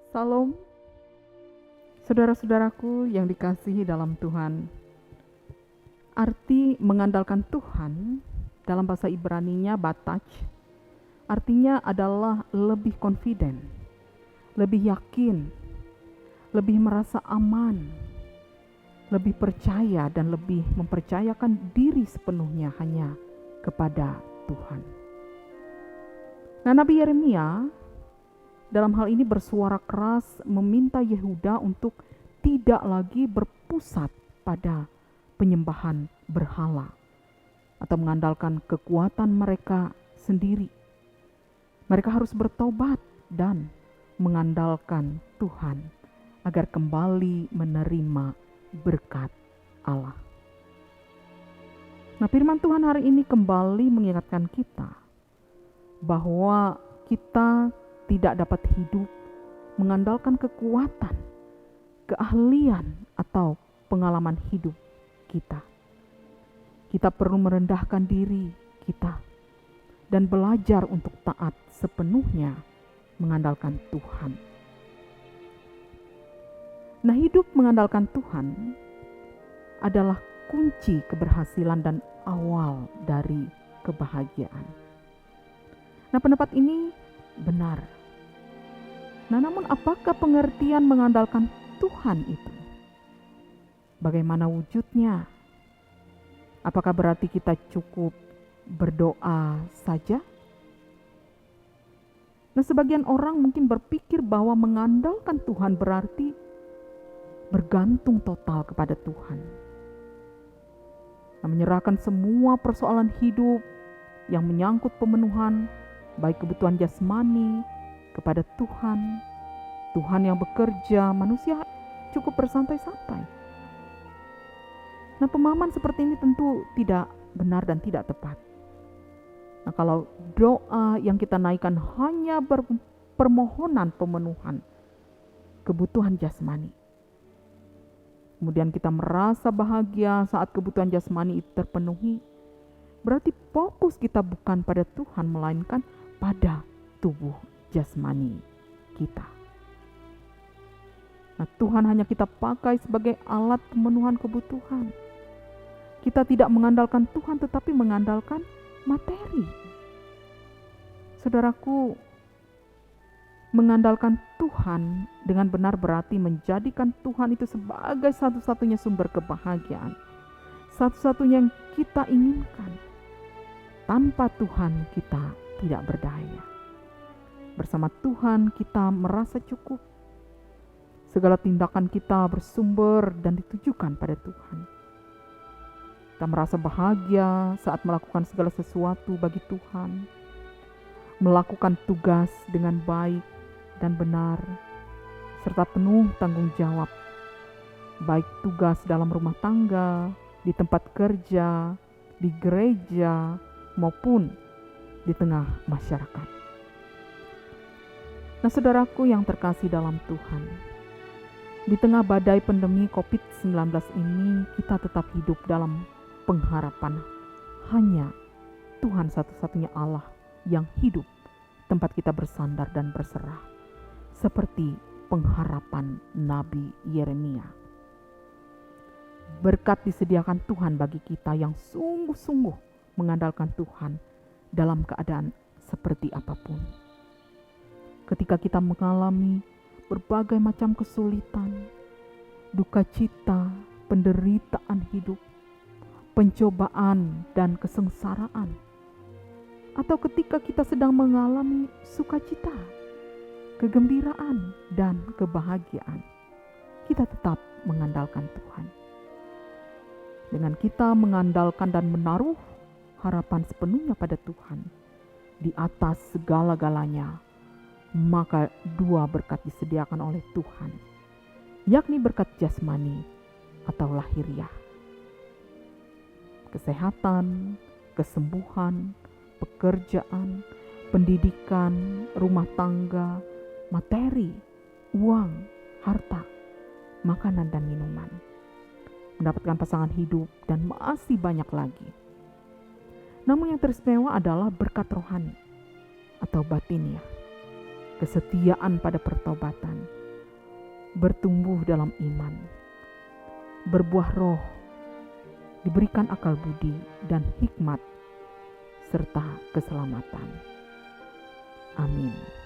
Salam, saudara-saudaraku yang dikasihi dalam Tuhan. Arti mengandalkan Tuhan dalam bahasa Ibraninya batach, artinya adalah lebih confident, lebih yakin, lebih merasa aman, lebih percaya dan lebih mempercayakan diri sepenuhnya hanya kepada Tuhan. Nah, Nabi Yeremia dalam hal ini bersuara keras meminta Yehuda untuk tidak lagi berpusat pada penyembahan berhala atau mengandalkan kekuatan mereka sendiri. Mereka harus bertobat dan mengandalkan Tuhan agar kembali menerima berkat Allah. Nah, firman Tuhan hari ini kembali mengingatkan kita bahwa kita tidak dapat hidup mengandalkan kekuatan, keahlian, atau pengalaman hidup kita. Kita perlu merendahkan diri kita dan belajar untuk taat sepenuhnya mengandalkan Tuhan. Nah, hidup mengandalkan Tuhan adalah kunci keberhasilan dan awal dari kebahagiaan. Nah, pendapat ini benar. Nah, namun apakah pengertian mengandalkan Tuhan itu? Bagaimana wujudnya? Apakah berarti kita cukup berdoa saja? Nah, sebagian orang mungkin berpikir bahwa mengandalkan Tuhan berarti bergantung total kepada Tuhan. Nah, menyerahkan semua persoalan hidup yang menyangkut pemenuhan baik kebutuhan jasmani kepada Tuhan. Tuhan yang bekerja, manusia cukup bersantai-santai. Nah, pemahaman seperti ini tentu tidak benar dan tidak tepat. Nah, kalau doa yang kita naikkan hanya permohonan pemenuhan kebutuhan jasmani, kemudian kita merasa bahagia saat kebutuhan jasmani itu terpenuhi, berarti fokus kita bukan pada Tuhan, melainkan pada tubuh jasmani kita. Nah, Tuhan hanya kita pakai sebagai alat pemenuhan kebutuhan. Kita tidak mengandalkan Tuhan tetapi mengandalkan materi. Saudaraku, mengandalkan Tuhan dengan benar berarti menjadikan Tuhan itu sebagai satu-satunya sumber kebahagiaan, satu-satunya yang kita inginkan. Tanpa Tuhan kita tidak berdaya. Bersama Tuhan kita merasa cukup. Segala tindakan kita bersumber dan ditujukan pada Tuhan. Kita merasa bahagia saat melakukan segala sesuatu bagi Tuhan, melakukan tugas dengan baik dan benar, serta penuh tanggung jawab, baik tugas dalam rumah tangga, di tempat kerja, di gereja, maupun di tengah masyarakat. Nah, saudaraku yang terkasih dalam Tuhan, di tengah badai pandemi COVID-19 ini, kita tetap hidup dalam pengharapan hanya Tuhan satu-satunya Allah yang hidup tempat kita bersandar dan berserah, seperti pengharapan Nabi Yeremia. Berkat disediakan Tuhan bagi kita yang sungguh-sungguh mengandalkan Tuhan dalam keadaan seperti apapun. Ketika kita mengalami berbagai macam kesulitan, duka cita, penderitaan hidup, pencobaan dan kesengsaraan, atau ketika kita sedang mengalami sukacita, kegembiraan dan kebahagiaan, kita tetap mengandalkan Tuhan. Dengan kita mengandalkan dan menaruh harapan sepenuhnya pada Tuhan di atas segala-galanya, maka dua berkat disediakan oleh Tuhan, yakni berkat jasmani atau lahiriah. Kesehatan, kesembuhan, pekerjaan, pendidikan, rumah tangga, materi, uang, harta, makanan dan minuman, mendapatkan pasangan hidup, dan masih banyak lagi. Namun yang teristimewa adalah berkat rohani atau batiniah, kesetiaan pada pertobatan, bertumbuh dalam iman, berbuah roh, diberikan akal budi dan hikmat, serta keselamatan. Amin.